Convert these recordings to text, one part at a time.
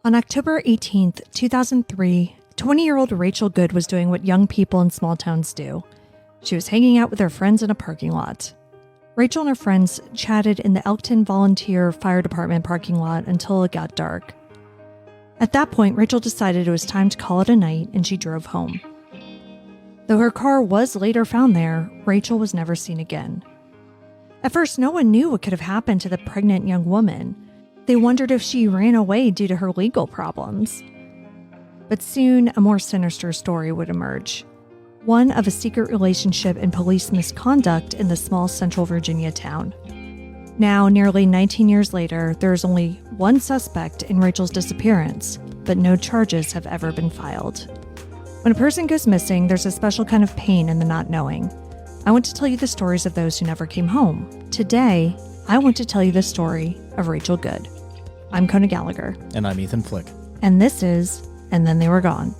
On October 18th, 2003, 20-year-old Rachel Good was doing what young people in small towns do. She was hanging out with her friends in a parking lot. Rachel and her friends chatted in the Elkton Volunteer Fire Department parking lot until it got dark. At that point, Rachel decided it was time to call it a night and she drove home. Though her car was later found there, Rachel was never seen again. At first, no one knew what could have happened to the pregnant young woman. They wondered if she ran away due to her legal problems. But soon, a more sinister story would emerge. One of a secret relationship and police misconduct in the small Central Virginia town. Now, nearly 19 years later, there is only one suspect in Rachel's disappearance, but no charges have ever been filed. When a person goes missing, there's a special kind of pain in the not knowing. I want to tell you the stories of those who never came home. Today, I want to tell you the story of Rachel Good. I'm Kona Gallagher. And I'm Ethan Flick. And this is And Then They Were Gone.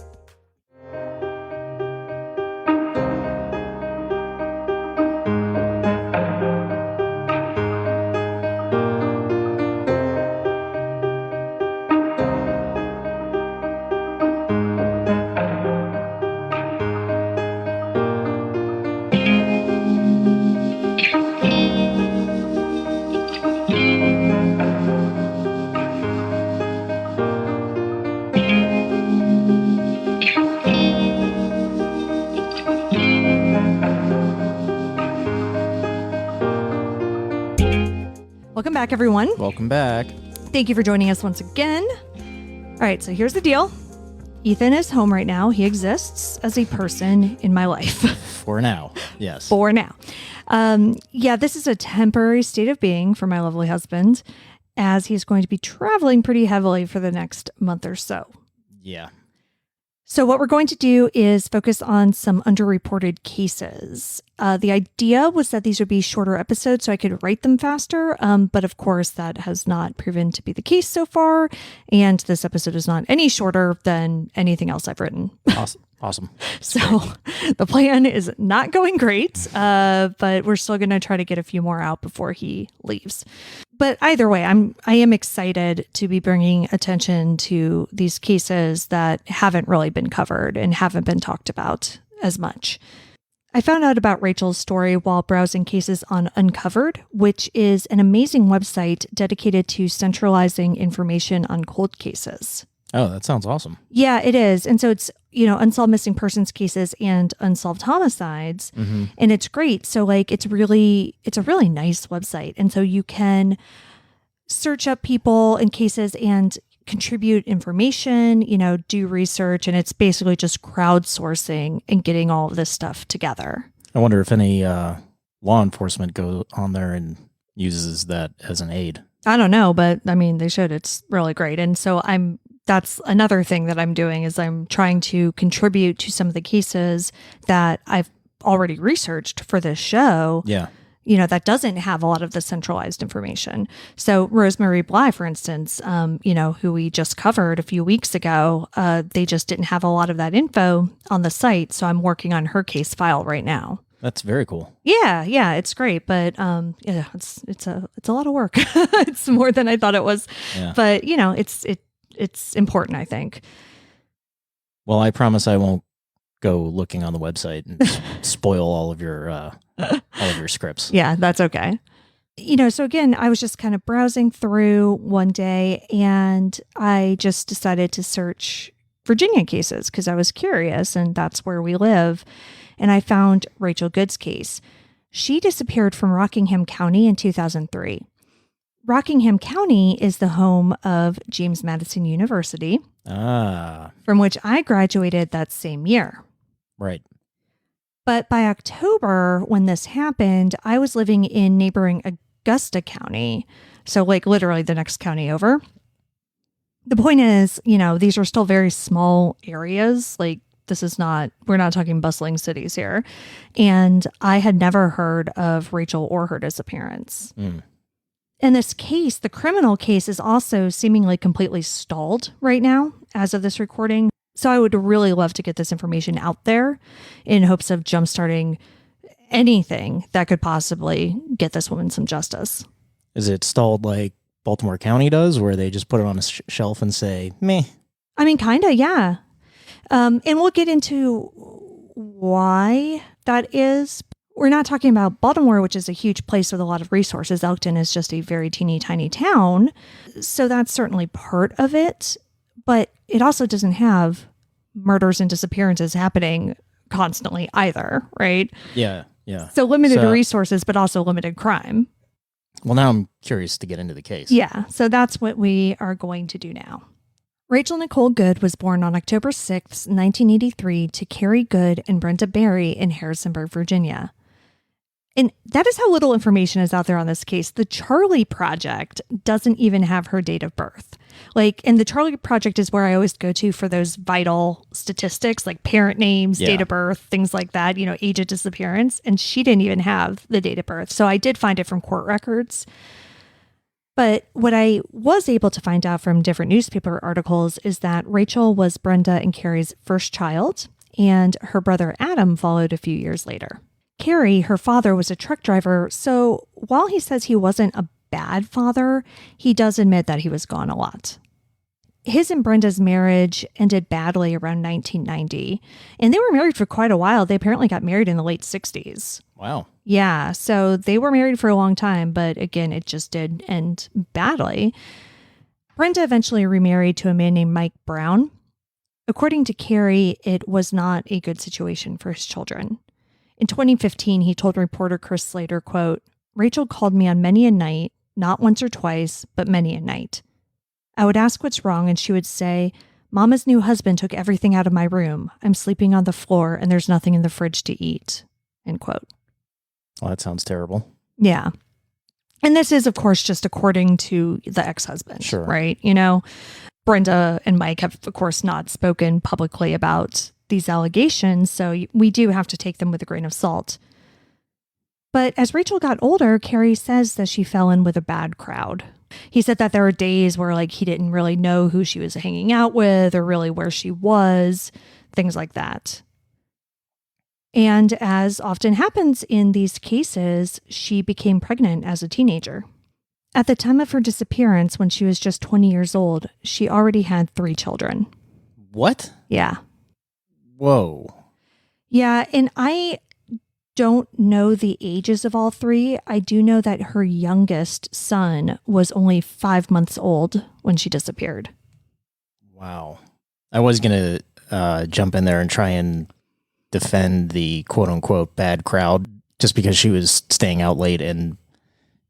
Welcome back, everyone. Welcome back. Thank you for joining us once again. All right, so here's the deal. Ethan is home right now. He exists as a person in my life. For now, yes. For now. This is a temporary state of being for my lovely husband, as he's going to be traveling pretty heavily for the next month or so. Yeah. So what we're going to do is focus on some underreported cases. The idea was that these would be shorter episodes so I could write them faster, but of course that has not proven to be the case so far, and this episode is not any shorter than anything else I've written. Awesome. So the plan is not going great, but we're still going to try to get a few more out before he leaves. But either way, I am excited to be bringing attention to these cases that haven't really been covered and haven't been talked about as much. I found out about Rachel's story while browsing cases on Uncovered, which is an amazing website dedicated to centralizing information on cold cases. Oh, that sounds awesome. Yeah, it is. And so it's, unsolved missing persons cases and unsolved homicides. Mm-hmm. And it's great. So it's a really nice website. And so you can search up people and cases and contribute information, do research. And it's basically just crowdsourcing and getting all of this stuff together. I wonder if any law enforcement go on there and uses that as an aid. I don't know, but they should. It's really great. And so that's another thing that I'm doing is I'm trying to contribute to some of the cases that I've already researched for this show. Yeah. That doesn't have a lot of the centralized information. So Rosemary Bly, for instance, who we just covered a few weeks ago, they just didn't have a lot of that info on the site. So I'm working on her case file right now. That's very cool. Yeah, it's great, but it's a lot of work. It's more than I thought it was. Yeah. But it's important, I think. Well, I promise I won't go looking on the website and spoil all of your scripts. Yeah, that's okay. So again, I was just kind of browsing through one day and I just decided to search Virginia cases because I was curious and that's where we live. And I found Rachel Good's case. She disappeared from Rockingham County in 2003. Rockingham County is the home of James Madison University, from which I graduated that same year. Right. But by October, when this happened, I was living in neighboring Augusta County, so literally the next county over. The point is, these are still very small areas. We're not talking bustling cities here. And I had never heard of Rachel or her disappearance. Mm. In this case, the criminal case is also seemingly completely stalled right now as of this recording. So I would really love to get this information out there in hopes of jumpstarting anything that could possibly get this woman some justice. Is it stalled Baltimore County does, where they just put it on a shelf and say, meh. I mean, kind of, yeah. And we'll get into why that is. We're not talking about Baltimore, which is a huge place with a lot of resources. Elkton is just a very teeny tiny town. So that's certainly part of it. But it also doesn't have murders and disappearances happening constantly either, right? Yeah. So limited resources, but also limited crime. Well, now I'm curious to get into the case. Yeah. So that's what we are going to do now. Rachel Nicole Good was born on October 6th, 1983 to Carrie Good and Brenda Berry in Harrisonburg, Virginia. And that is how little information is out there on this case. The Charlie Project doesn't even have her date of birth. And the Charlie Project is where I always go to for those vital statistics, like parent names, date of birth, things like that, age of disappearance. And she didn't even have the date of birth. So I did find it from court records. But what I was able to find out from different newspaper articles is that Rachel was Brenda and Carrie's first child, and her brother Adam followed a few years later. Carrie, her father, was a truck driver, so while he says he wasn't a bad father, he does admit that he was gone a lot. His and Brenda's marriage ended badly around 1990, and they were married for quite a while. They apparently got married in the late 60s. Wow. Yeah, so they were married for a long time, but again, it just did end badly. Brenda eventually remarried to a man named Mike Brown. According to Carrie, it was not a good situation for his children. In 2015, he told reporter Chris Slater, quote, "Rachel called me on many a night, not once or twice, but many a night. I would ask what's wrong, and she would say, 'Mama's new husband took everything out of my room. I'm sleeping on the floor, and there's nothing in the fridge to eat.'" End quote. Well, that sounds terrible. Yeah. And this is, of course, just according to the ex-husband, sure. Right? Brenda and Mike have, of course, not spoken publicly about these allegations, so we do have to take them with a grain of salt. But as Rachel got older, Carrie says that she fell in with a bad crowd. He said that there were days where he didn't really know who she was hanging out with or really where she was, things like that. And as often happens in these cases, she became pregnant as a teenager. At the time of her disappearance, when she was just 20 years old, she already had 3 children. What? Yeah. Whoa. Yeah, and I don't know the ages of all 3. I do know that her youngest son was only 5 months old when she disappeared. Wow. I was going to jump in there and try and defend the quote-unquote bad crowd just because she was staying out late and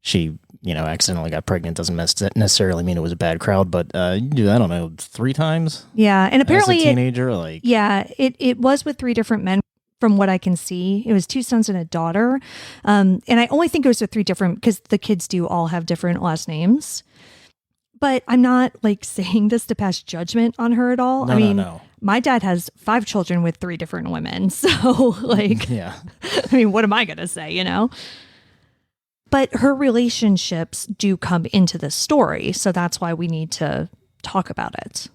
she, accidentally got pregnant doesn't necessarily mean it was a bad crowd, but I don't know, 3 times? Yeah, and apparently as a teenager, it was with 3 different men. From what I can see, it was 2 sons and a daughter. And I only think it was with 3 different, because the kids do all have different last names. But I'm not saying this to pass judgment on her at all. No. My dad has 5 children with 3 different women. So yeah. What am I going to say, But her relationships do come into this story. So that's why we need to talk about it.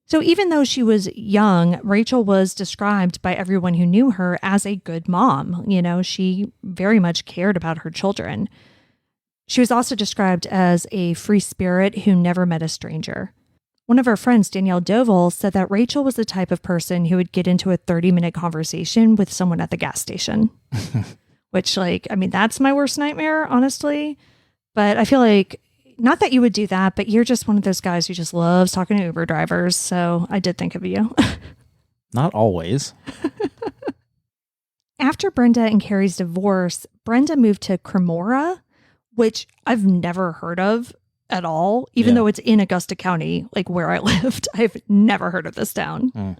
So even though she was young, Rachel was described by everyone who knew her as a good mom. She very much cared about her children. She was also described as a free spirit who never met a stranger. One of her friends, Danielle Doval, said that Rachel was the type of person who would get into a 30-minute conversation with someone at the gas station. Which, that's my worst nightmare, honestly. But I feel not that you would do that, but you're just one of those guys who just loves talking to Uber drivers. So I did think of you. Not always. After Brenda and Carrie's divorce, Brenda moved to Cremora, which I've never heard of at all, even though it's in Augusta County, where I lived. I've never heard of this town.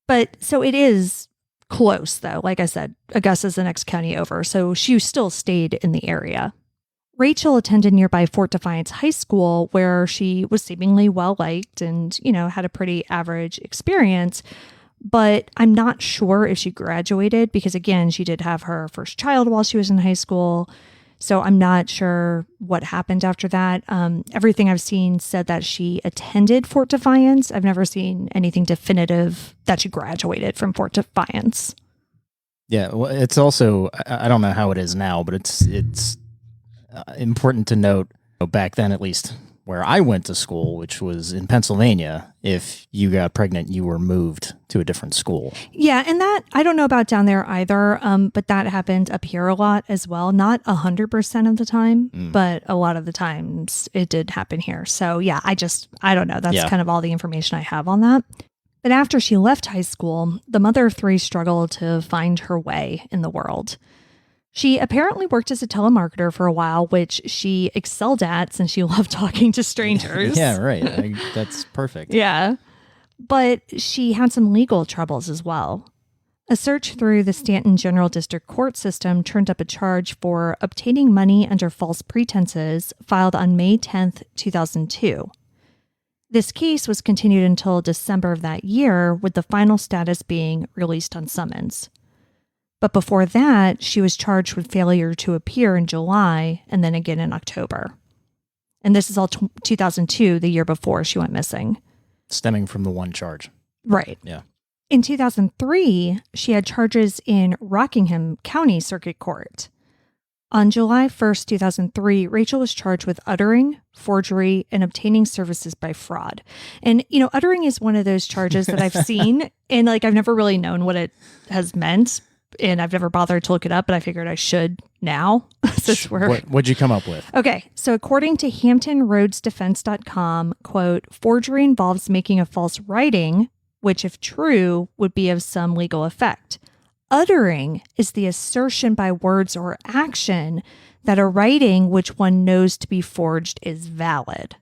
But so it is close, though. Like I said, Augusta's the next county over. So she still stayed in the area. Rachel attended nearby Fort Defiance High School, where she was seemingly well-liked and, had a pretty average experience. But I'm not sure if she graduated because, again, she did have her first child while she was in high school. So I'm not sure what happened after that. Everything I've seen said that she attended Fort Defiance. I've never seen anything definitive that she graduated from Fort Defiance. Yeah, well, it's also, I don't know how it is now, but it's important to note Back then, at least where I went to school, which was in Pennsylvania, if you got pregnant, you were moved to a different school. Yeah, and that, I don't know about down there either, but that happened up here a lot as well. Not 100% of the time, but a lot of the times it did happen here. So yeah, I don't know. That's kind of all the information I have on that. But after she left high school, the mother of three struggled to find her way in the world. She apparently worked as a telemarketer for a while, which she excelled at since she loved talking to strangers. Yeah, right. That's perfect. Yeah. But she had some legal troubles as well. A search through the Stanton General District Court system turned up a charge for obtaining money under false pretenses filed on May 10th, 2002. This case was continued until December of that year, with the final status being released on summons. But before that, she was charged with failure to appear in July and then again in October. And this is all 2002, the year before she went missing. Stemming from the one charge. Right. Yeah. In 2003, she had charges in Rockingham County Circuit Court. On July 1st, 2003, Rachel was charged with uttering, forgery, and obtaining services by fraud. And, uttering is one of those charges that I've seen, and I've never really known what it has meant. And I've never bothered to look it up, but I figured I should now. What'd you come up with? Okay. So according to HamptonRoadsDefense.com, quote, forgery involves making a false writing, which if true would be of some legal effect. Uttering is the assertion by words or action that a writing which one knows to be forged is valid,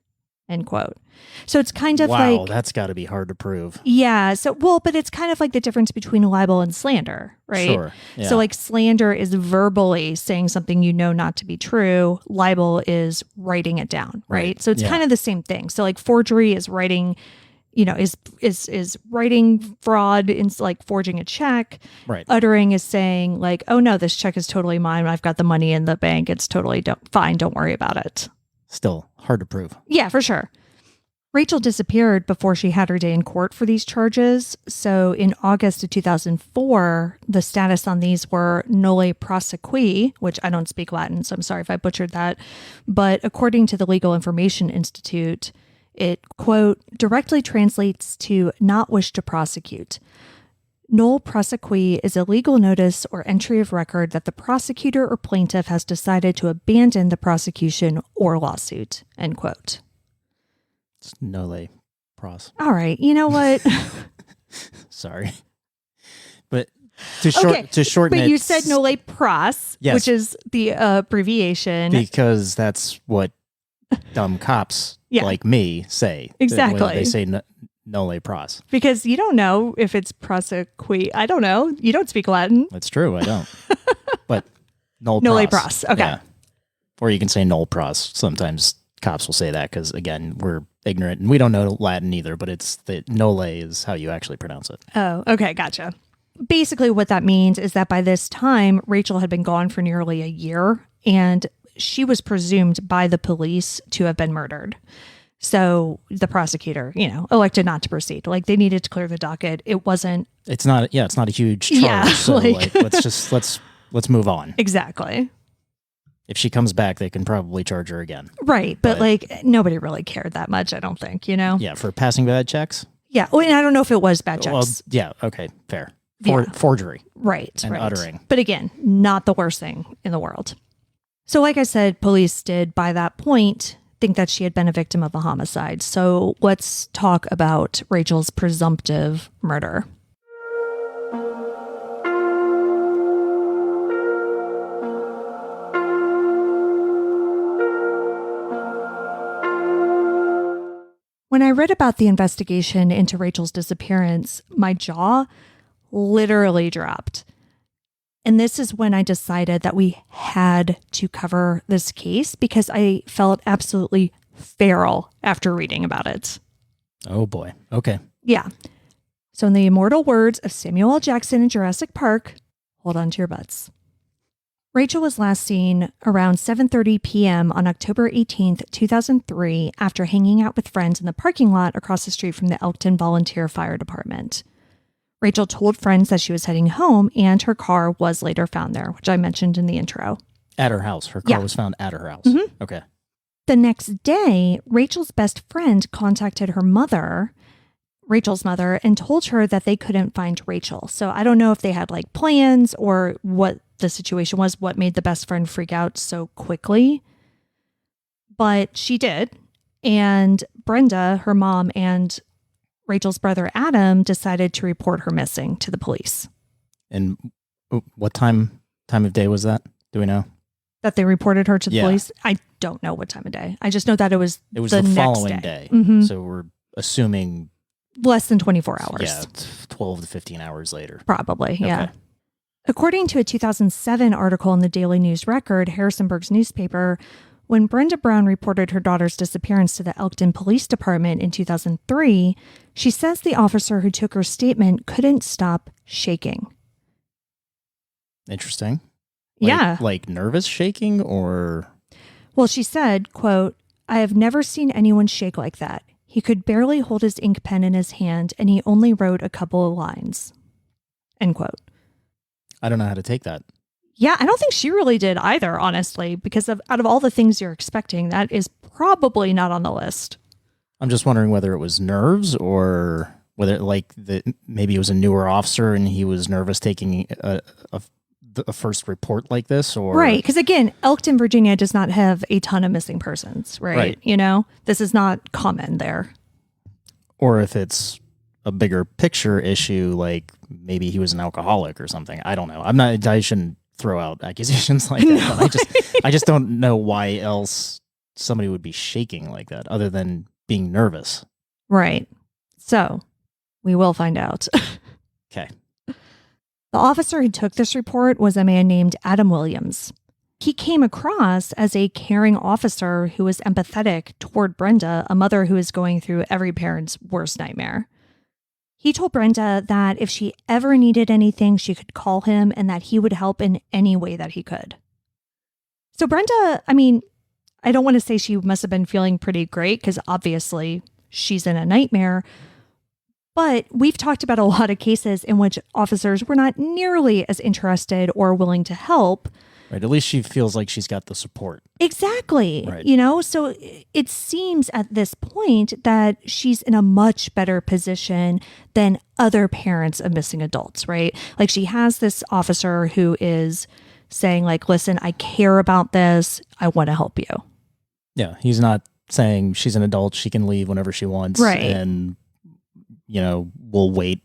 end quote. So it's kind of wow, that's got to be hard to prove. Yeah. But it's kind of like the difference between libel and slander, right? Sure. Yeah. So slander is verbally saying something you know not to be true. Libel is writing it down, right? So it's kind of the same thing. So forgery is writing, is writing fraud, in forging a check. Right. Uttering is saying oh no, this check is totally mine. I've got the money in the bank. It's totally fine. Don't worry about it. Still hard to prove. Yeah, for sure. Rachel disappeared before she had her day in court for these charges. So in August of 2004, the status on these were nolle prosequi, which I don't speak Latin, so I'm sorry if I butchered that. But according to the Legal Information Institute, it, quote, directly translates to not wish to prosecute. Nolle prosequi is a legal notice or entry of record that the prosecutor or plaintiff has decided to abandon the prosecution or lawsuit, end quote. It's nolle pros. All right. You know what? Sorry. But to shorten it. But you said nolle pros, yes, which is the abbreviation. Because that's what dumb cops like me say. Exactly. They say nolle pros. Because you don't know if it's prosequi. I don't know. You don't speak Latin. That's true. I don't. But nolle pros. Okay. Yeah. Or you can say nolle pros. Sometimes cops will say that because, again, we're ignorant and we don't know Latin either, but it's the nolle is how you actually pronounce it. Oh, okay. Gotcha. Basically what that means is that by this time, Rachel had been gone for nearly a year and she was presumed by the police to have been murdered. So the prosecutor, elected not to proceed. They needed to clear the docket. It's not a huge charge. Yeah, so let's move on. Exactly. If she comes back, they can probably charge her again. Right. But nobody really cared that much, I don't think, Yeah, for passing bad checks? Yeah. Well, and I don't know if it was bad checks. Well, yeah. Okay. Fair. Forgery. Right. And uttering. But again, not the worst thing in the world. So like I said, police did, by that point, think that she had been a victim of a homicide. So let's talk about Rachel's presumptive murder. When I read about the investigation into Rachel's disappearance, my jaw literally dropped. And this is when I decided that we had to cover this case because I felt absolutely feral after reading about it. Oh boy. Okay. Yeah. So in the immortal words of Samuel L. Jackson in Jurassic Park, hold on to your butts. Rachel was last seen around 7:30 p.m. on October 18th, 2003, after hanging out with friends in the parking lot across the street from the Elkton Volunteer Fire Department. Rachel told friends that she was heading home, and her car was later found there, which I mentioned in the intro. At her house. Her car was found at her house. Mm-hmm. Okay. The next day, Rachel's best friend contacted her mother, Rachel's mother, and told her that they couldn't find Rachel. So I don't know if they had like plans or what the situation was, what made the best friend freak out so quickly. But she did. And Brenda, her mom, and Rachel's brother Adam decided to report her missing to the police. And what time of day was that? Do we know? That they reported her to the police? I don't know what time of day. I just know that it was the next following day. Mm-hmm. So we're assuming less than 24 hours. Yeah, 12 to 15 hours later. Probably, yeah. According to a 2007 article in the Daily News Record, Harrisonburg's newspaper, when Brenda Brown reported her daughter's disappearance to the Elkton Police Department in 2003, she says the officer who took her statement couldn't stop shaking. Interesting. Yeah. Like nervous shaking or? Well, she said, quote, "I have never seen anyone shake like that. He could barely hold his ink pen in his hand and he only wrote a couple of lines." End quote. I don't know how to take that. Yeah, I don't think she really did either, honestly, because out of all the things you're expecting, that is probably not on the list. I'm just wondering whether it was nerves or whether maybe it was a newer officer and he was nervous taking a first report like this, or right, because again, Elkton, Virginia does not have a ton of missing persons, right? You know, this is not common there. Or if it's a bigger picture issue, like maybe he was an alcoholic or something. I don't know. I shouldn't throw out accusations like that. No, but I just don't know why else somebody would be shaking like that other than being nervous. Right. So we will find out. Okay. The officer who took this report was a man named Adam Williams. He came across as a caring officer who was empathetic toward Brenda, a mother who is going through every parent's worst nightmare. He told Brenda that if she ever needed anything, she could call him and that he would help in any way that he could. So Brenda, I mean, I don't want to say she must have been feeling pretty great because obviously she's in a nightmare. But we've talked about a lot of cases in which officers were not nearly as interested or willing to help. Right. At least she feels like she's got the support. Exactly. Right. You know, so it seems at this point that she's in a much better position than other parents of missing adults, right? Like she has this officer who is saying like, listen, I care about this. I want to help you. Yeah. He's not saying she's an adult. She can leave whenever she wants. Right. And, you know, we'll wait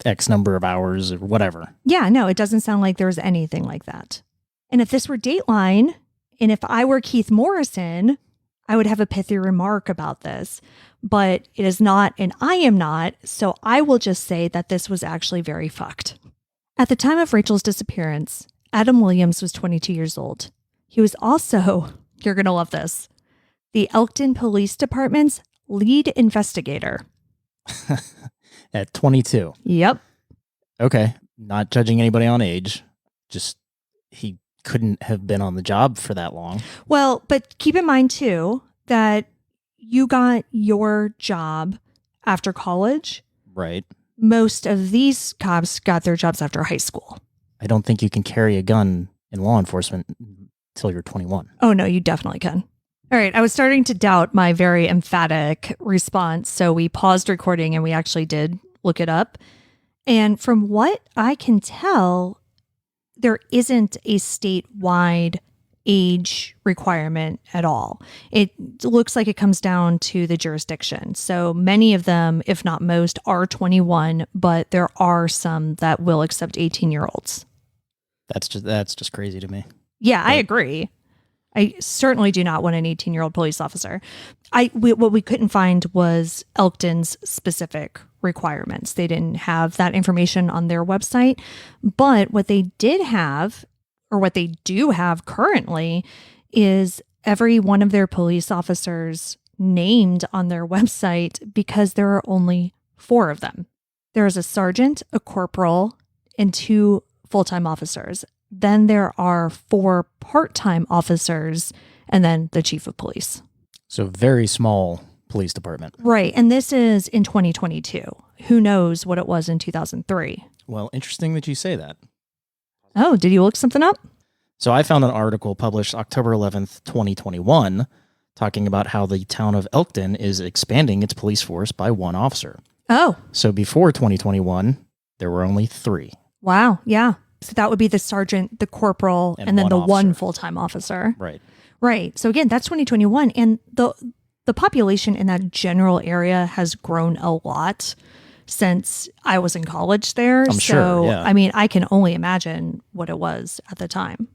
X number of hours or whatever. Yeah, no, it doesn't sound like there's anything like that. And if this were Dateline, and if I were Keith Morrison, I would have a pithy remark about this. But it is not, and I am not, so I will just say that this was actually very fucked. At the time of Rachel's disappearance, Adam Williams was 22 years old. He was also, you're going to love this, the Elkton Police Department's lead investigator. At 22. Yep. Okay. Not judging anybody on age. Just he couldn't have been on the job for that long. Well, but keep in mind too that you got your job after college. Right. Most of these cops got their jobs after high school. I don't think you can carry a gun in law enforcement until you're 21. Oh, no, you definitely can. All right. I was starting to doubt my very emphatic response. So we paused recording and we actually did look it up. And from what I can tell, there isn't a statewide age requirement at all. It looks like it comes down to the jurisdiction. So many of them, if not most, are 21, but there are some that will accept 18-year-olds. That's just crazy to me. Yeah, I agree. I certainly do not want an 18-year-old police officer. What we couldn't find was Elkton's specific requirements. They didn't have that information on their website. But what they did have, or what they do have currently, is every one of their police officers named on their website because there are only 4 of them. There is a sergeant, a corporal, and 2 full-time officers. Then there are 4 part-time officers, and then the chief of police. So very small police department. Right. And this is in 2022. Who knows what it was in 2003? Well, interesting that you say that. Oh, did you look something up? So I found an article published October 11th, 2021 talking about how the town of Elkton is expanding its police force by 1 officer. Oh, So before 2021, there were only 3. wow. Yeah. So that would be the sergeant, the corporal, and then one the officer. one full-time officer. Right. Right. So again, that's 2021. And the population in that general area has grown a lot since I was in college there. I'm sure, yeah. I mean, I can only imagine what it was at the time.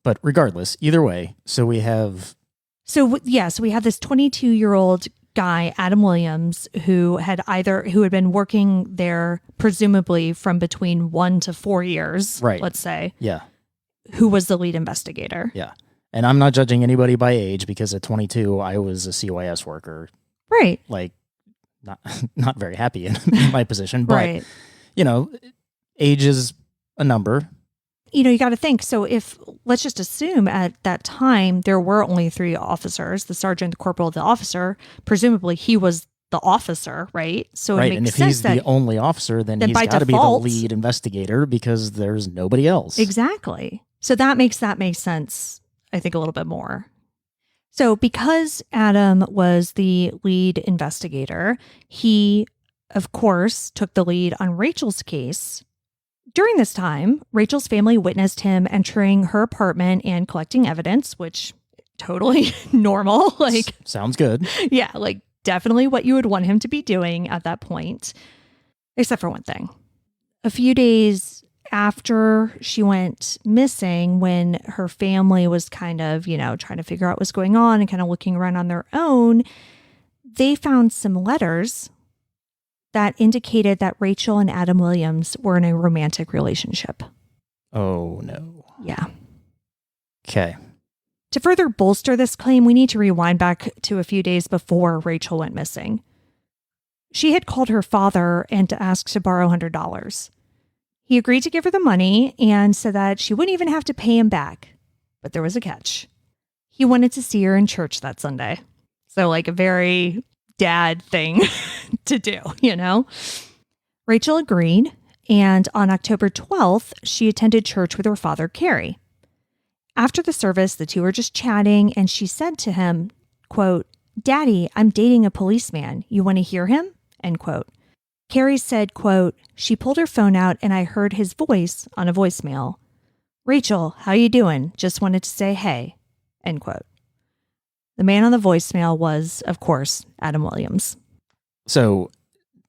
But regardless, either way, so we have... So we have this 22-year-old guy, Adam Williams, who had been working there presumably from between 1 to 4 years, right. let's say. Yeah. Who was the lead investigator. Yeah. And I'm not judging anybody by age, because at 22, I was a CYS worker. Right. Like, not very happy in my position. But, Right. Age is a number. You got to think. So let's just assume at that time, there were only 3 officers, the sergeant, the corporal, the officer. Presumably he was the officer, right? So right. it makes And if sense he's the only officer, then he's got to be the lead investigator, because there's nobody else. Exactly. So that makes sense, I think, a little bit more. So because Adam was the lead investigator, he, of course, took the lead on Rachel's case. During this time, Rachel's family witnessed him entering her apartment and collecting evidence, which totally normal. Like, sounds good. Yeah, like definitely what you would want him to be doing at that point, except for one thing. A few days after she went missing, when her family was kind of, trying to figure out what's going on and kind of looking around on their own, they found some letters that indicated that Rachel and Adam Williams were in a romantic relationship. Oh, no. Yeah. Okay. To further bolster this claim, we need to rewind back to a few days before Rachel went missing. She had called her father and asked to borrow $100. He agreed to give her the money and said that she wouldn't even have to pay him back. But there was a catch. He wanted to see her in church that Sunday. So like a very dad thing to do, Rachel agreed, and on October 12th, she attended church with her father, Carrie. After the service, the two were just chatting, and she said to him, quote, "Daddy, I'm dating a policeman. You want to hear him?" End quote. Carrie said, quote, "She pulled her phone out and I heard his voice on a voicemail. Rachel, how you doing? Just wanted to say hey." End quote. The man on the voicemail was, of course, Adam Williams. So,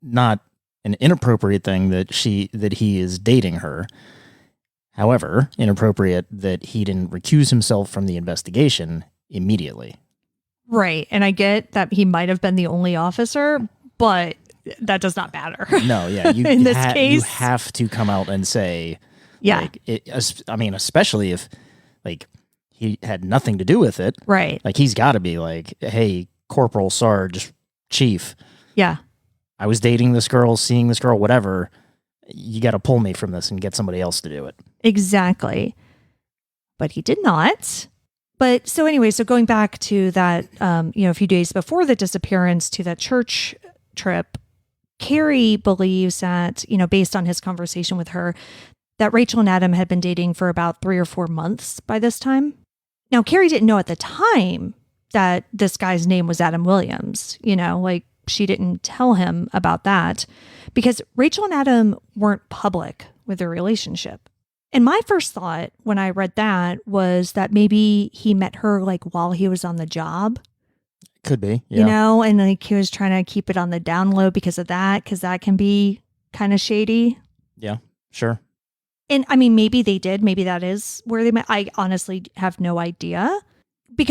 not an inappropriate thing that he is dating her. However, inappropriate that he didn't recuse himself from the investigation immediately. Right. And I get that he might have been the only officer, but that does not matter. No, yeah. In this case, you have to come out and say, yeah. Especially if, he had nothing to do with it. Right. He's got to be like, "Hey, Corporal, Sarge, Chief. Yeah. I was dating this girl, seeing this girl, whatever. You got to pull me from this and get somebody else to do it." Exactly. But he did not. But so anyway, so going back to that, a few days before the disappearance, to that church trip, Carrie believes that, based on his conversation with her, that Rachel and Adam had been dating for about 3 or 4 months by this time. Now, Carrie didn't know at the time that this guy's name was Adam Williams, she didn't tell him about that because Rachel and Adam weren't public with their relationship. And my first thought when I read that was that maybe he met her while he was on the job. Could be, yeah. And he was trying to keep it on the down low because of that, because that can be kind of shady. Yeah, sure. And I mean, maybe they did. Maybe that is where they met. I honestly have no idea.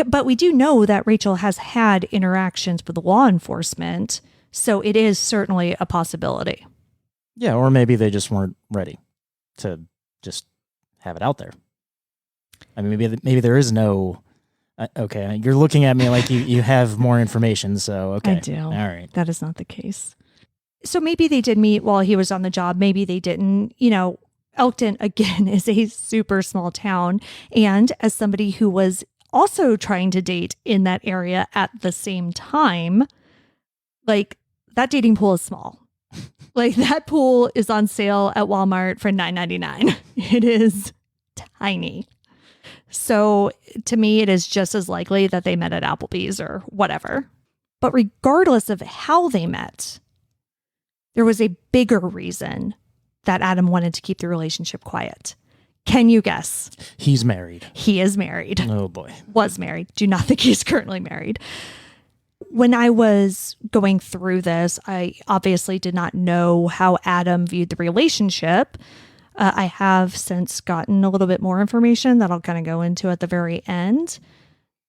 But we do know that Rachel has had interactions with law enforcement. So it is certainly a possibility. Yeah, or maybe they just weren't ready to just have it out there. I mean, maybe there is no... okay, you're looking at me like you have more information, so okay. I do. All right. That is not the case. So maybe they did meet while he was on the job. Maybe they didn't. Elkton, again, is a super small town. And as somebody who was also trying to date in that area at the same time, that dating pool is small. That pool is on sale at Walmart for $9.99. It is tiny. So to me, it is just as likely that they met at Applebee's or whatever. But regardless of how they met, there was a bigger reason that Adam wanted to keep the relationship quiet. Can you guess? He's married. He is married. Oh, boy. Was married. Do not think he's currently married. When I was going through this, I obviously did not know how Adam viewed the relationship. I have since gotten a little bit more information that I'll kind of go into at the very end.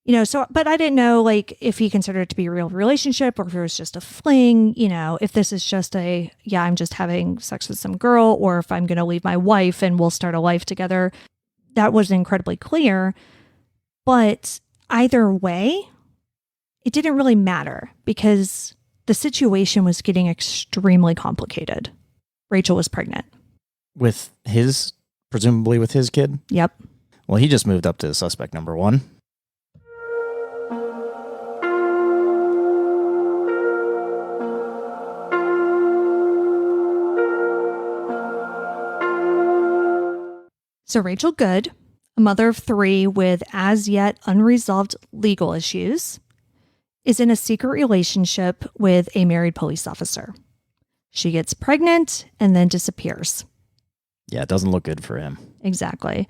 But I didn't know, like, if he considered it to be a real relationship or if it was just a fling, if this is just I'm just having sex with some girl, or if I'm going to leave my wife and we'll start a life together. That was incredibly clear. But either way, it didn't really matter because the situation was getting extremely complicated. Rachel was pregnant. Presumably with his kid? Yep. Well, he just moved up to suspect number 1. So Rachel Good, a mother of 3 with as yet unresolved legal issues, is in a secret relationship with a married police officer. She gets pregnant and then disappears. Yeah, it doesn't look good for him. Exactly.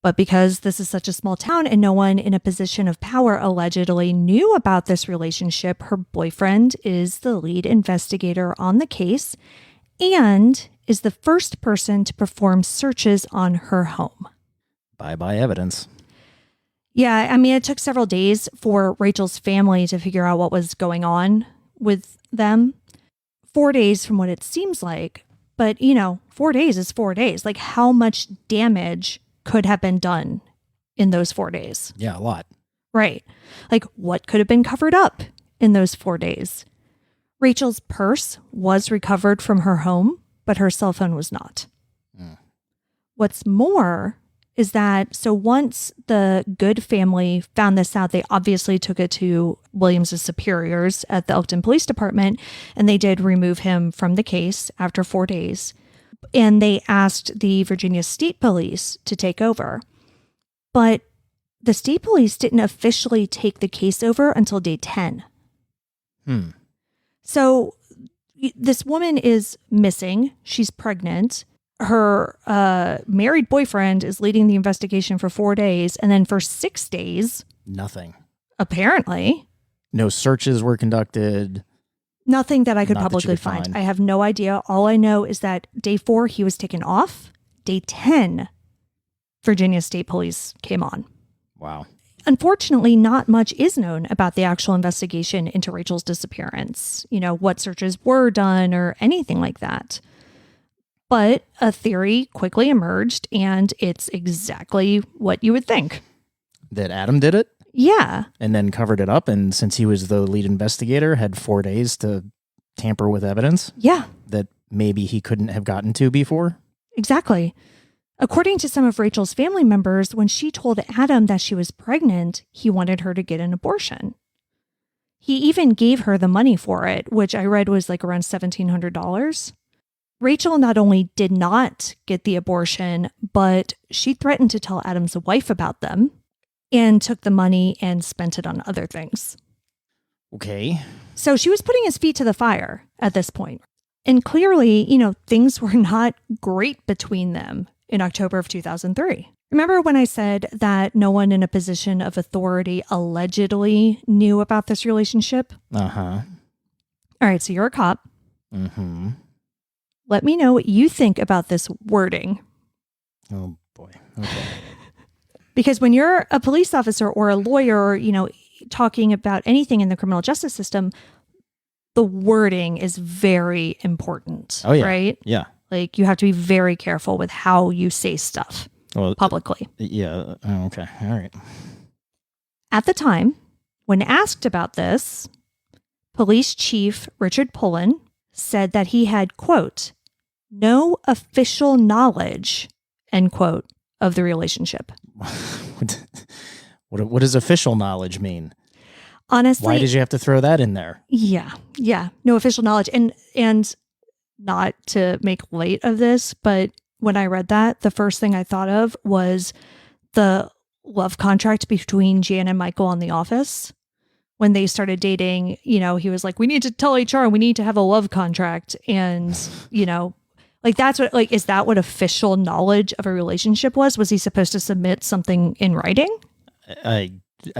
But because this is such a small town and no one in a position of power allegedly knew about this relationship, her boyfriend is the lead investigator on the case and is the first person to perform searches on her home. Bye-bye evidence. Yeah, I mean, it took several days for Rachel's family to figure out what was going on with them. 4 days from what it seems like. But, 4 days is 4 days. Like, how much damage could have been done in those 4 days? Yeah, a lot. Right. Like, what could have been covered up in those 4 days? Rachel's purse was recovered from her home, but her cell phone was not. What's more is that, so once the Good family found this out, they obviously took it to Williams' superiors at the Elkton Police Department, and they did remove him from the case after 4 days. And they asked the Virginia State Police to take over. But the state police didn't officially take the case over until day 10. So this woman is missing. She's pregnant. Her married boyfriend is leading the investigation for 4 days. And then for 6 days, nothing. Apparently. No searches were conducted. Nothing that I could publicly find. I have no idea. All I know is that day 4, he was taken off. Day 10, Virginia State Police came on. Wow. Unfortunately, not much is known about the actual investigation into Rachel's disappearance. What searches were done or anything like that. But a theory quickly emerged, and it's exactly what you would think. That Adam did it? Yeah. And then covered it up, and since he was the lead investigator, had 4 days to tamper with evidence? Yeah. That maybe he couldn't have gotten to before? Exactly. According to some of Rachel's family members, when she told Adam that she was pregnant, he wanted her to get an abortion. He even gave her the money for it, which I read was like around $1,700. Rachel not only did not get the abortion, but she threatened to tell Adam's wife about them and took the money and spent it on other things. Okay. So she was putting his feet to the fire at this point. And clearly, things were not great between them in October of 2003. Remember when I said that no one in a position of authority allegedly knew about this relationship? Uh-huh. All right, so you're a cop. Mm-hmm. Let me know what you think about this wording. Oh, boy. Okay. Because when you're a police officer or a lawyer, talking about anything in the criminal justice system, the wording is very important. Oh, yeah. Right? Yeah. Like, you have to be very careful with how you say stuff publicly. Yeah. Okay. All right. At the time, when asked about this, Police Chief Richard Pullen said that he had, quote, no official knowledge, end quote, of the relationship. What does official knowledge mean? Honestly, why did you have to throw that in there? Yeah. No official knowledge. And not to make light of this, but when I read that, the first thing I thought of was the love contract between Jan and Michael on The Office. When they started dating, he was like, we need to tell HR, we need to have a love contract. And, that's what, is that what official knowledge of a relationship was? Was he supposed to submit something in writing? I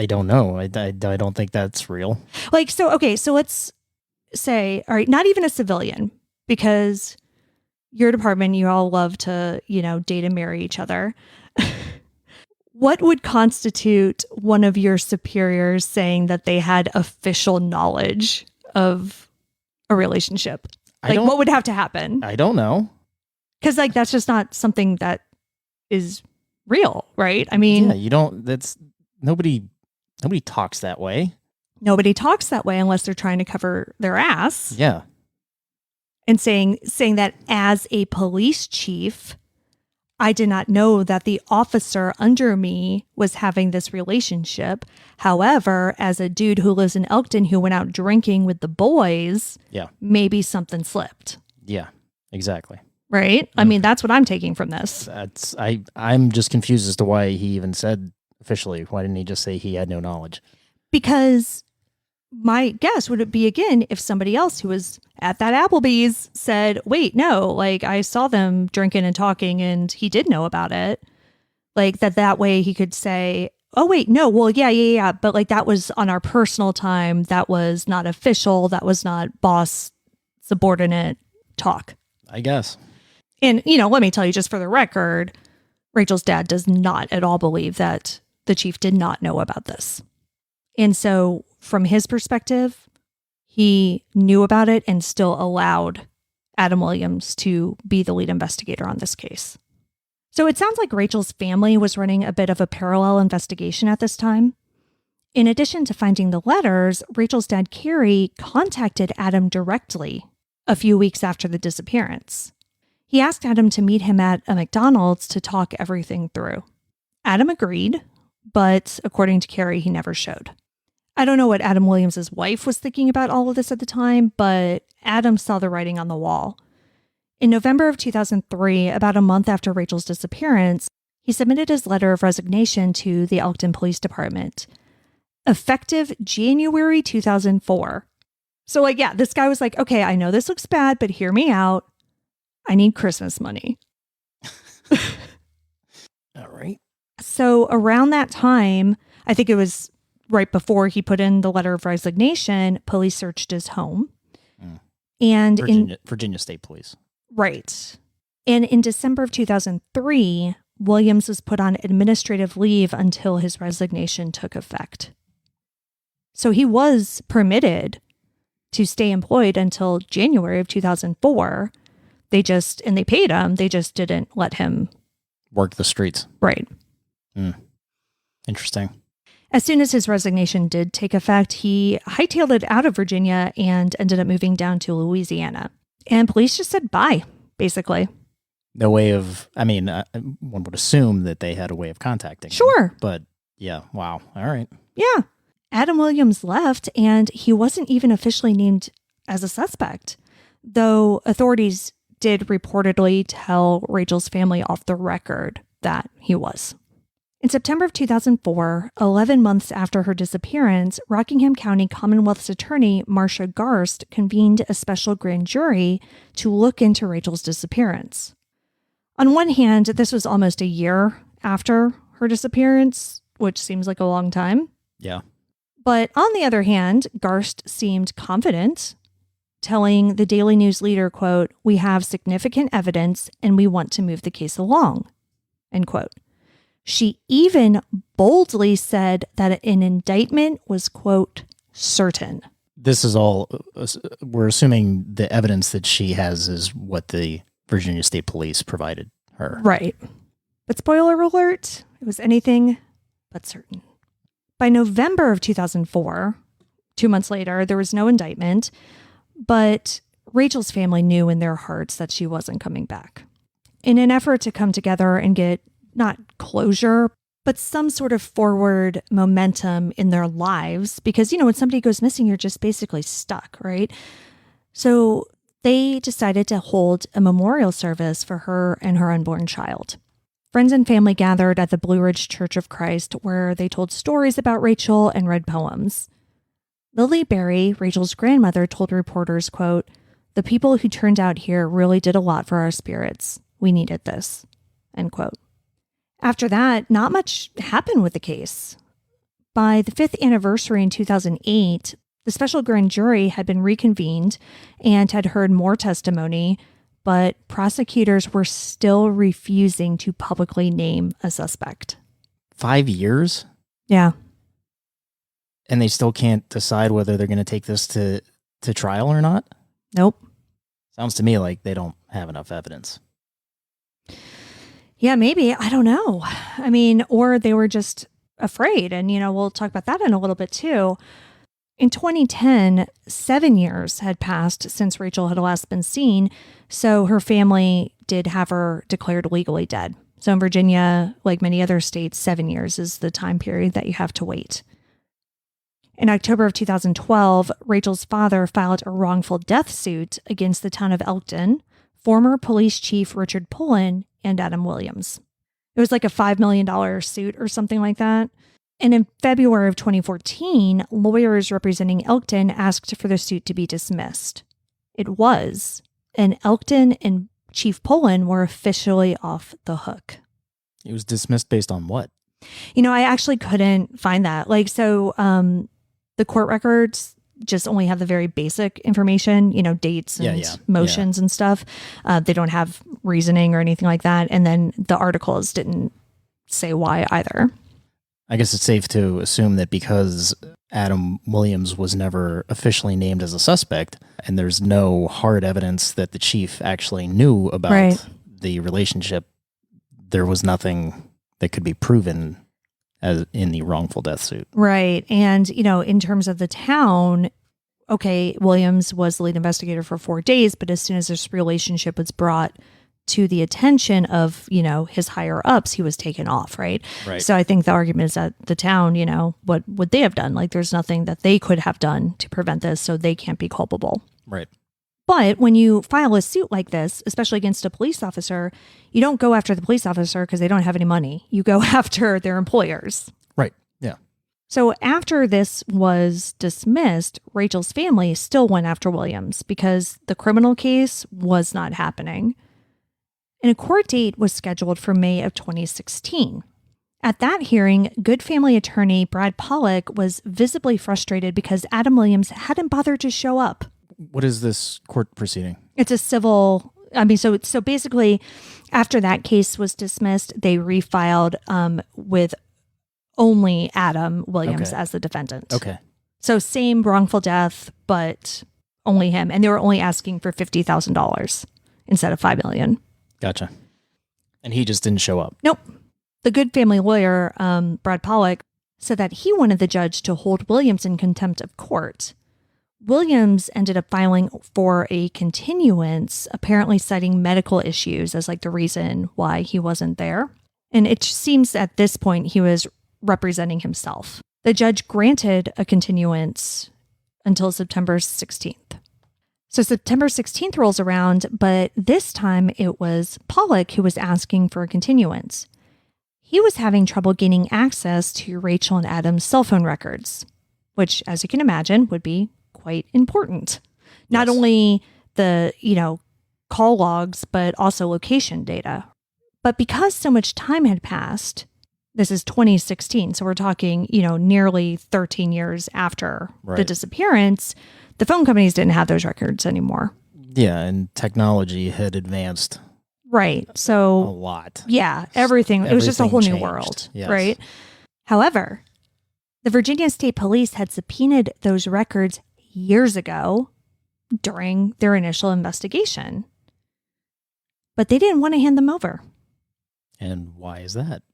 don't know. I don't think that's real. So let's say, all right, not even a civilian, because your department, you all love to, date and marry each other. What would constitute one of your superiors saying that they had official knowledge of a relationship? What would have to happen? I don't know. Because that's just not something that is real, right? I mean, you don't. That's nobody talks that way. Nobody talks that way unless they're trying to cover their ass. Yeah. And saying that as a police chief, I did not know that the officer under me was having this relationship. However, as a dude who lives in Elkton who went out drinking with the boys, maybe something slipped. Yeah, exactly. Right? I mean, that's what I'm taking from this. I'm just confused as to why he even said officially. Why didn't he just say he had no knowledge? Because my guess would it be, again, if somebody else who was at that Applebee's said, wait, no, I saw them drinking and talking and he did know about it. That way he could say, oh, wait, no, well, yeah. But that was on our personal time. That was not official. That was not boss subordinate talk. I guess. And, let me tell you, just for the record, Rachel's dad does not at all believe that the chief did not know about this. And so from his perspective, he knew about it and still allowed Adam Williams to be the lead investigator on this case. So it sounds like Rachel's family was running a bit of a parallel investigation at this time. In addition to finding the letters, Rachel's dad, Kerry, contacted Adam directly a few weeks after the disappearance. He asked Adam to meet him at a McDonald's to talk everything through. Adam agreed, but according to Kerry, he never showed. I don't know what Adam Williams' wife was thinking about all of this at the time, but Adam saw the writing on the wall. In November of 2003, about a month after Rachel's disappearance, he submitted his letter of resignation to the Elkton Police Department, effective January 2004. So this guy was like, okay, I know this looks bad, but hear me out. I need Christmas money. All right. So around that time, I think it was right before he put in the letter of resignation, police searched his home. And Virginia State Police. Right. And in December of 2003, Williams was put on administrative leave until his resignation took effect. So he was permitted to stay employed until January of 2004. They paid him. They just didn't let him work the streets. Right. Interesting. As soon as his resignation did take effect, he hightailed it out of Virginia and ended up moving down to Louisiana. And police just said bye, basically. No way of, one would assume that they had a way of contacting him. Sure. But yeah, wow. All right. Yeah. Adam Williams left and he wasn't even officially named as a suspect, though authorities did reportedly tell Rachel's family off the record that he was. In September of 2004, 11 months after her disappearance, Rockingham County Commonwealth's attorney, Marcia Garst, convened a special grand jury to look into Rachel's disappearance. On one hand, this was almost a year after her disappearance, which seems like a long time. Yeah. But on the other hand, Garst seemed confident, telling the Daily News leader, quote, "We have significant evidence and we want to move the case along," end quote. She even boldly said that an indictment was, quote, certain. This is all, we're assuming the evidence that she has is what the Virginia State Police provided her. Right. But spoiler alert, it was anything but certain. By November of 2004, 2 months later, there was no indictment, but Rachel's family knew in their hearts that she wasn't coming back. In an effort to come together and get not closure, but some sort of forward momentum in their lives, because, when somebody goes missing, you're just basically stuck, right? So they decided to hold a memorial service for her and her unborn child. Friends and family gathered at the Blue Ridge Church of Christ, where they told stories about Rachel and read poems. Lily Berry, Rachel's grandmother, told reporters, quote, "The people who turned out here really did a lot for our spirits. We needed this," end quote. After that, not much happened with the case. By the 5th anniversary in 2008, the special grand jury had been reconvened and had heard more testimony, but prosecutors were still refusing to publicly name a suspect. 5 years? Yeah. And they still can't decide whether they're going to take this to trial or not? Nope. Sounds to me like they don't have enough evidence. Yeah, maybe. I don't know. I mean, or they were just afraid. And, we'll talk about that in a little bit too. In 2010, 7 years had passed since Rachel had last been seen, so her family did have her declared legally dead. So in Virginia, like many other states, 7 years is the time period that you have to wait. In October of 2012, Rachel's father filed a wrongful death suit against the town of Elkton, former police chief Richard Pullen, and Adam Williams. It was like a $5 million suit or something like that. And in February of 2014, lawyers representing Elkton asked for the suit to be dismissed. It was, and Elkton and Chief Pullen were officially off the hook. It was dismissed based on what? I actually couldn't find that. The court records just only have the very basic information, dates and motions and stuff. They don't have reasoning or anything like that. And then the articles didn't say why either. I guess it's safe to assume that because Adam Williams was never officially named as a suspect, and there's no hard evidence that the chief actually knew about the relationship, there was nothing that could be proven as in the wrongful death suit. Right. And, in terms of the town, okay, Williams was the lead investigator for 4 days, but as soon as this relationship was brought to the attention of, his higher ups, he was taken off, right? So I think the argument is that the town, what would they have done? Like, there's nothing that they could have done to prevent this, so they can't be culpable. Right. But when you file a suit like this, especially against a police officer, you don't go after the police officer because they don't have any money. You go after their employers. Right. Yeah. So after this was dismissed, Rachel's family still went after Williams because the criminal case was not happening. And a court date was scheduled for May of 2016. At that hearing, Good family attorney Brad Pollock was visibly frustrated because Adam Williams hadn't bothered to show up. What is this court proceeding? It's a civil, so basically after that case was dismissed, they refiled with only Adam Williams as the defendant. Okay. So same wrongful death, but only him. And they were only asking for $50,000 instead of $5 million. Gotcha. And he just didn't show up? Nope. The Good family lawyer, Brad Pollock, said that he wanted the judge to hold Williams in contempt of court. Williams ended up filing for a continuance, apparently citing medical issues as the reason why he wasn't there. And it seems at this point he was representing himself. The judge granted a continuance until September 16th. So September 16th rolls around, but this time it was Pollock who was asking for a continuance. He was having trouble gaining access to Rachel and Adam's cell phone records, which, as you can imagine, would be quite important. Not only the, call logs, but also location data. But because so much time had passed, this is 2016, so we're talking, nearly 13 years after the disappearance, the phone companies didn't have those records anymore. Yeah, and technology had advanced. Right. So a lot. Yeah, everything. It was just a whole new world. Yes. Right. However, the Virginia State Police had subpoenaed those records years ago during their initial investigation, but they didn't want to hand them over. And why is that?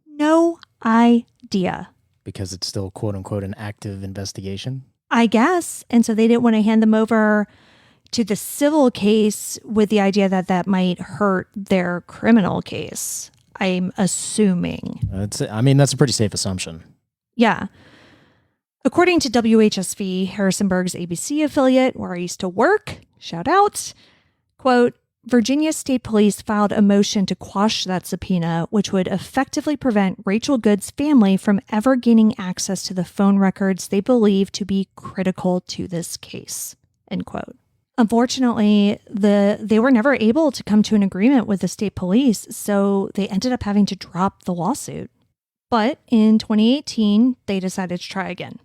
No idea. Because it's still, quote unquote, an active investigation? I guess. And so they didn't want to hand them over to the civil case with the idea that that might hurt their criminal case. I'm assuming. That's a pretty safe assumption. Yeah. According to WHSV, Harrisonburg's ABC affiliate, where I used to work, shout out, quote, Virginia State Police filed a motion to quash that subpoena, which would effectively prevent Rachel Good's family from ever gaining access to the phone records they believe to be critical to this case, end quote. Unfortunately, they were never able to come to an agreement with the state police, so they ended up having to drop the lawsuit. But in 2018, they decided to try again.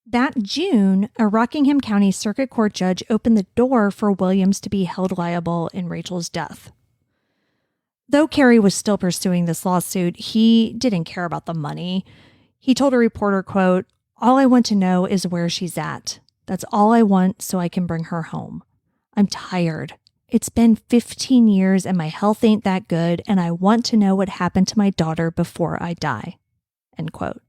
That June, a Rockingham County Circuit Court judge opened the door for Williams to be held liable in Rachel's death. Though Carey was still pursuing this lawsuit, he didn't care about the money. He told a reporter, quote, "All I want to know is where she's at. That's all I want so I can bring her home. I'm tired. It's been 15 years and my health ain't that good, and I want to know what happened to my daughter before I die," end quote.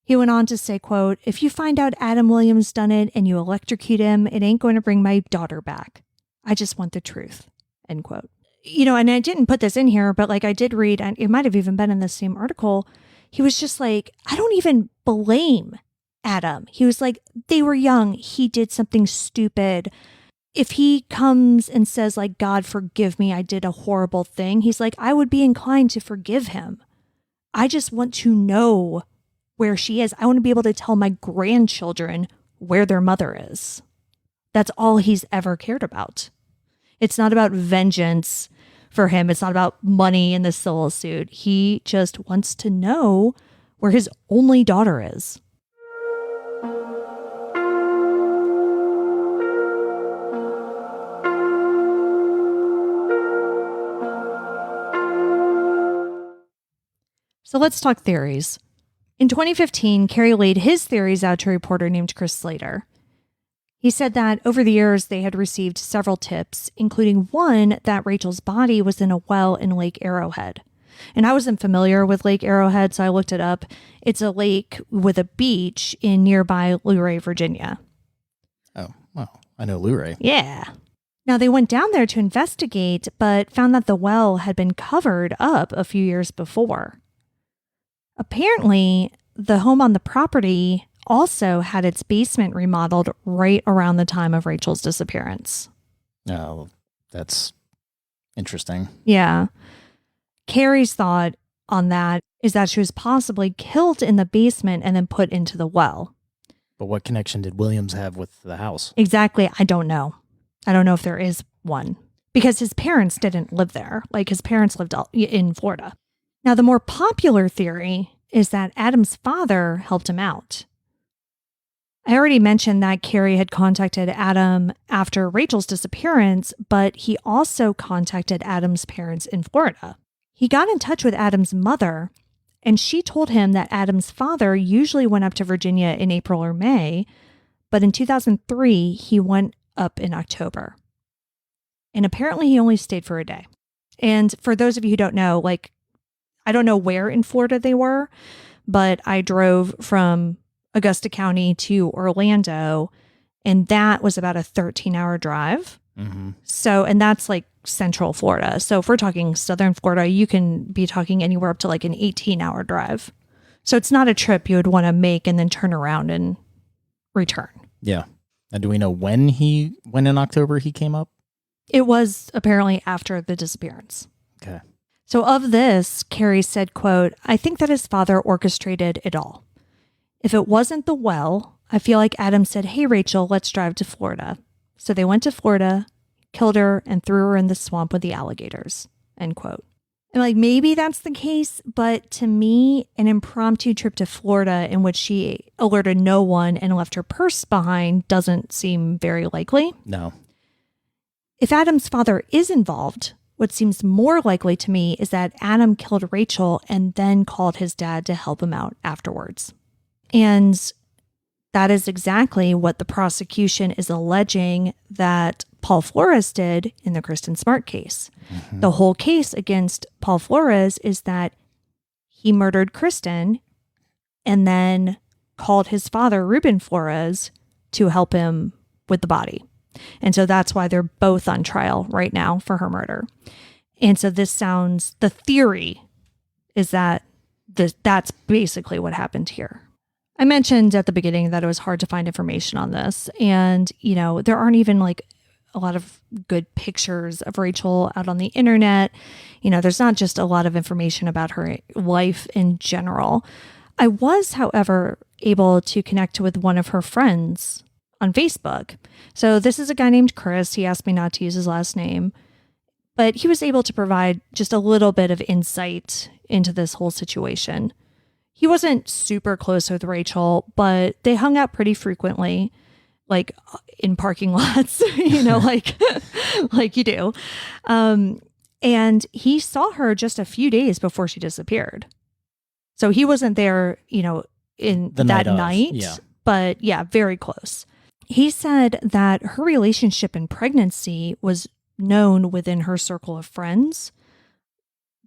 He went on to say, quote, "If you find out Adam Williams done it and you electrocute him, it ain't going to bring my daughter back. I just want the truth," end quote. And I didn't put this in here, but I did read, and it might have even been in the same article, he was just like, I don't even blame Adam. He was like, they were young. He did something stupid. If he comes and says, God forgive me, I did a horrible thing, he's like, I would be inclined to forgive him. I just want to know where she is. I want to be able to tell my grandchildren where their mother is. That's all he's ever cared about. It's not about vengeance for him. It's not about money in the civil suit. He just wants to know where his only daughter is. So let's talk theories. In 2015, Carey laid his theories out to a reporter named Chris Slater. He said that over the years, they had received several tips, including one that Rachel's body was in a well in Lake Arrowhead. And I wasn't familiar with Lake Arrowhead, so I looked it up. It's a lake with a beach in nearby Luray, Virginia. Oh, well, I know Luray. Yeah. Now, they went down there to investigate, but found that the well had been covered up a few years before. Apparently, the home on the property also had its basement remodeled right around the time of Rachel's disappearance. Oh, that's interesting. Yeah. Carey's thought on that is that she was possibly killed in the basement and then put into the well. But what connection did Williams have with the house? Exactly. I don't know. I don't know if there is one. Because his parents didn't live there. His parents lived in Florida. Now, the more popular theory is that Adam's father helped him out. I already mentioned that Carey had contacted Adam after Rachel's disappearance, but he also contacted Adam's parents in Florida. He got in touch with Adam's mother, and she told him that Adam's father usually went up to Virginia in April or May, but in 2003, he went up in October. And apparently he only stayed for a day. And for those of you who don't know, I don't know where in Florida they were, but I drove from Augusta County to Orlando, and that was about a 13-hour drive. Mm-hmm. So, and that's central Florida. So if we're talking southern Florida, you can be talking anywhere up to an 18-hour drive. So it's not a trip you would want to make and then turn around and return. Yeah. And do we know when in October he came up? It was apparently after the disappearance. Okay. So of this, Carey said, quote, "I think that his father orchestrated it all. If it wasn't the well, I feel like Adam said, 'Hey, Rachel, let's drive to Florida.' So they went to Florida, killed her, and threw her in the swamp with the alligators," end quote. And maybe that's the case, but to me, an impromptu trip to Florida in which she alerted no one and left her purse behind doesn't seem very likely. No. If Adam's father is involved, what seems more likely to me is that Adam killed Rachel and then called his dad to help him out afterwards. And that is exactly what the prosecution is alleging that Paul Flores did in the Kristen Smart case. Mm-hmm. The whole case against Paul Flores is that he murdered Kristen and then called his father, Ruben Flores, to help him with the body. And so that's why they're both on trial right now for her murder. And so the theory is that that's basically what happened here. I mentioned at the beginning that it was hard to find information on this. And, there aren't even a lot of good pictures of Rachel out on the internet. There's not just a lot of information about her life in general. I was, however, able to connect with one of her friends on Facebook. So this is a guy named Chris. He asked me not to use his last name, but he was able to provide just a little bit of insight into this whole situation. He wasn't super close with Rachel, but they hung out pretty frequently, like in parking lots, like you do. And he saw her just a few days before she disappeared. So he wasn't there, in that night, yeah. But yeah, very close. He said that her relationship and pregnancy was known within her circle of friends,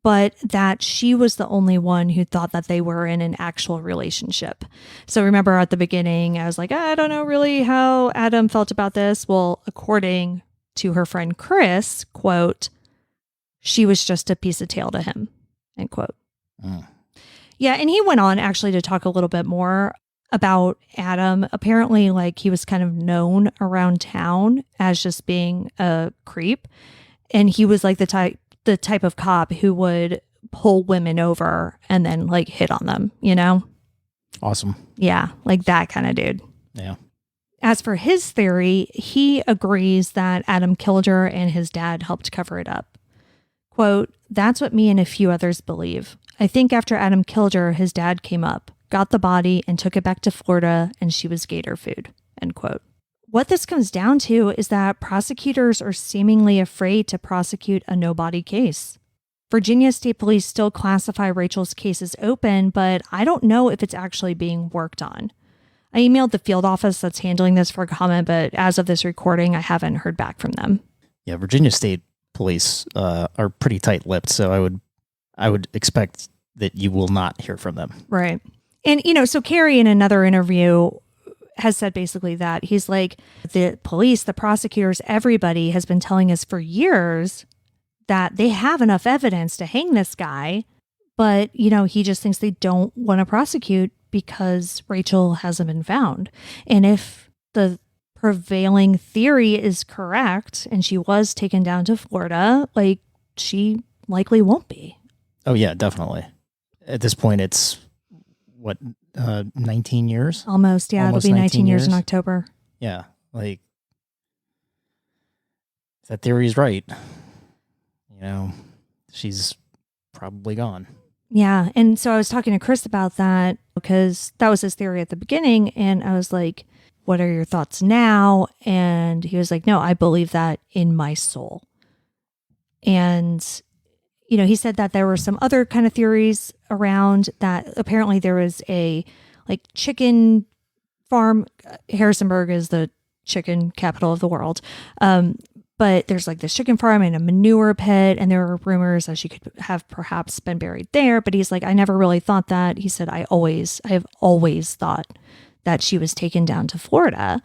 but that she was the only one who thought that they were in an actual relationship. So remember at the beginning, I was like, I don't know really how Adam felt about this. Well, according to her friend Chris, quote, she was just a piece of tail to him, end quote. Yeah, and he went on actually to talk a little bit more about Adam. Apparently, like, he was kind of known around town as just being a creep. And he was like the type of cop who would pull women over and then like hit on them, Awesome. Yeah, like that kind of dude. Yeah. As for his theory, he agrees that Adam killed her and his dad helped cover it up. Quote, that's what me and a few others believe. I think after Adam killed her, his dad came up, got the body, and took it back to Florida, and she was gator food, end quote. What this comes down to is that prosecutors are seemingly afraid to prosecute a no-body case. Virginia State Police still classify Rachel's case as open, but I don't know if it's actually being worked on. I emailed the field office that's handling this for a comment, but as of this recording, I haven't heard back from them. Yeah, Virginia State Police are pretty tight-lipped, so I would expect that you will not hear from them. Right. And, so Carrie in another interview has said basically that he's like, the police, the prosecutors, everybody has been telling us for years that they have enough evidence to hang this guy. But, he just thinks they don't want to prosecute because Rachel hasn't been found. And if the prevailing theory is correct and she was taken down to Florida, like, she likely won't be. Oh, yeah, definitely. At this point, it's, 19 years? Almost, yeah. Almost it'll be 19 years in October. Yeah, like, if that theory is right, she's probably gone. Yeah, and so I was talking to Chris about that because that was his theory at the beginning, and I was like, what are your thoughts now? And he was like, no, I believe that in my soul. And he said that there were some other kind of theories around that. Apparently there was a chicken farm. Harrisonburg is the chicken capital of the world. But there's this chicken farm and a manure pit. And there were rumors that she could have perhaps been buried there. But he's like, I never really thought that. He said, I have always thought that she was taken down to Florida.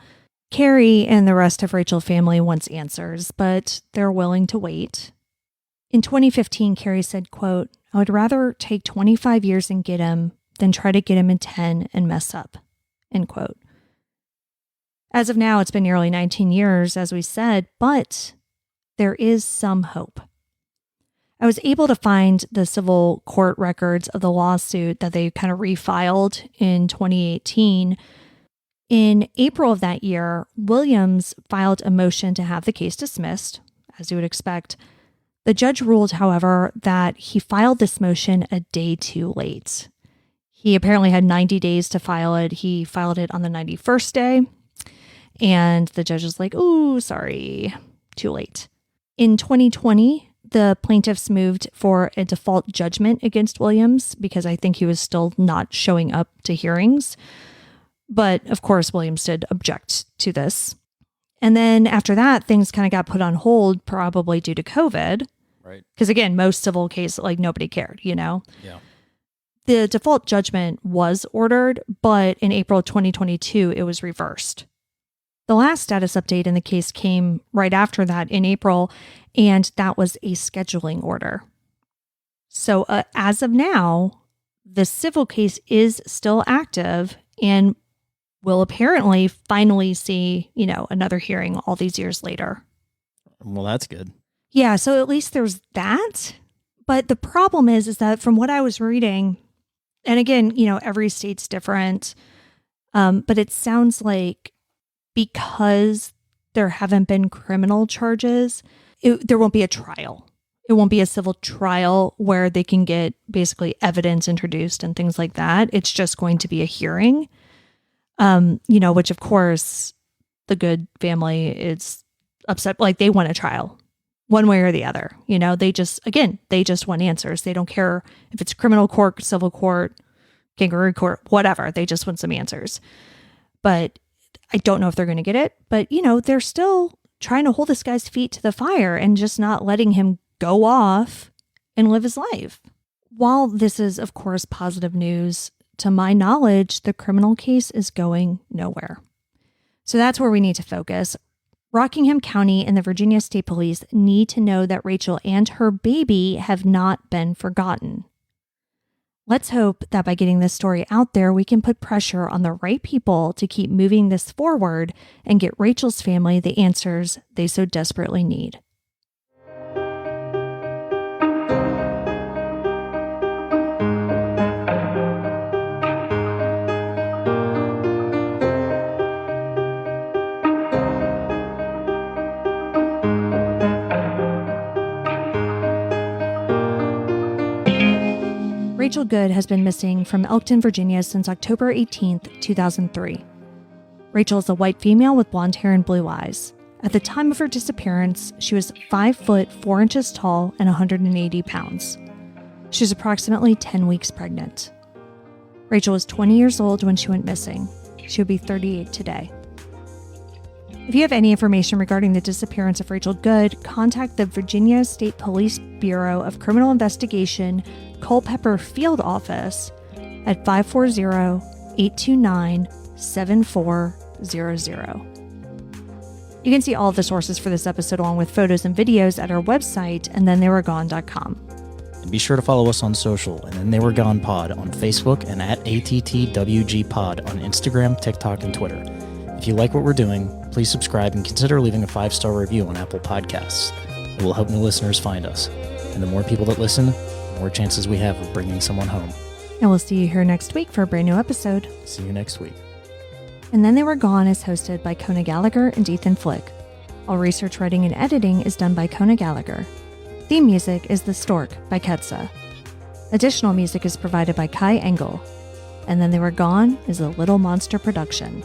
Carrie and the rest of Rachel's family wants answers, but they're willing to wait. In 2015, Carrie said, quote, I would rather take 25 years and get him than try to get him in 10 and mess up, end quote. As of now, it's been nearly 19 years, as we said, but there is some hope. I was able to find the civil court records of the lawsuit that they kind of refiled in 2018. In April of that year, Williams filed a motion to have the case dismissed, as you would expect. The judge ruled, however, that he filed this motion a day too late. He apparently had 90 days to file it. He filed it on the 91st day. And the judge was like, ooh, sorry, too late. In 2020, the plaintiffs moved for a default judgment against Williams because I think he was still not showing up to hearings. But of course, Williams did object to this. And then after that, things kind of got put on hold, probably due to COVID. Right. Because again, most civil cases, nobody cared, Yeah. The default judgment was ordered, but in April 2022, it was reversed. The last status update in the case came right after that in April, and that was a scheduling order. So as of now, the civil case is still active and will apparently finally see, another hearing all these years later. Well, that's good. Yeah, so at least there's that. But the problem is that from what I was reading, and again, every state's different, but it sounds like because there haven't been criminal charges, there won't be a trial. It won't be a civil trial where they can get basically evidence introduced and things like that. It's just going to be a hearing, which of course the Good family is upset. Like they want a trial one way or the other. They just want answers. They don't care if it's criminal court, civil court, kangaroo court, whatever. They just want some answers. But I don't know if they're going to get it. But, they're still trying to hold this guy's feet to the fire and just not letting him go off and live his life. While this is, of course, positive news, to my knowledge, the criminal case is going nowhere. So that's where we need to focus. Rockingham County and the Virginia State Police need to know that Rachel and her baby have not been forgotten. Let's hope that by getting this story out there, we can put pressure on the right people to keep moving this forward and get Rachel's family the answers they so desperately need. Rachel Good has been missing from Elkton, Virginia since October 18th, 2003. Rachel is a white female with blonde hair and blue eyes. At the time of her disappearance, she was 5 foot 4 inches tall and 180 pounds. She was approximately 10 weeks pregnant. Rachel was 20 years old when she went missing. She would be 38 today. If you have any information regarding the disappearance of Rachel Good, contact the Virginia State Police Bureau of Criminal Investigation Culpeper Field Office at 540-829-7400. You can see all of the sources for this episode along with photos and videos at our website, andthentheyweregone.com. And be sure to follow us on social, and Then They Were Gone Pod on Facebook and at ATTWG Pod on Instagram, TikTok, and Twitter. If you like what we're doing, please subscribe and consider leaving a 5-star review on Apple Podcasts. It will help new listeners find us. And the more people that listen, the more chances we have of bringing someone home. And we'll see you here next week for a brand new episode. See you next week. And Then They Were Gone is hosted by Kona Gallagher and Ethan Flick. All research, writing, and editing is done by Kona Gallagher. Theme music is The Stork by Ketsa. Additional music is provided by Kai Engel. And Then They Were Gone is a Little Monster production.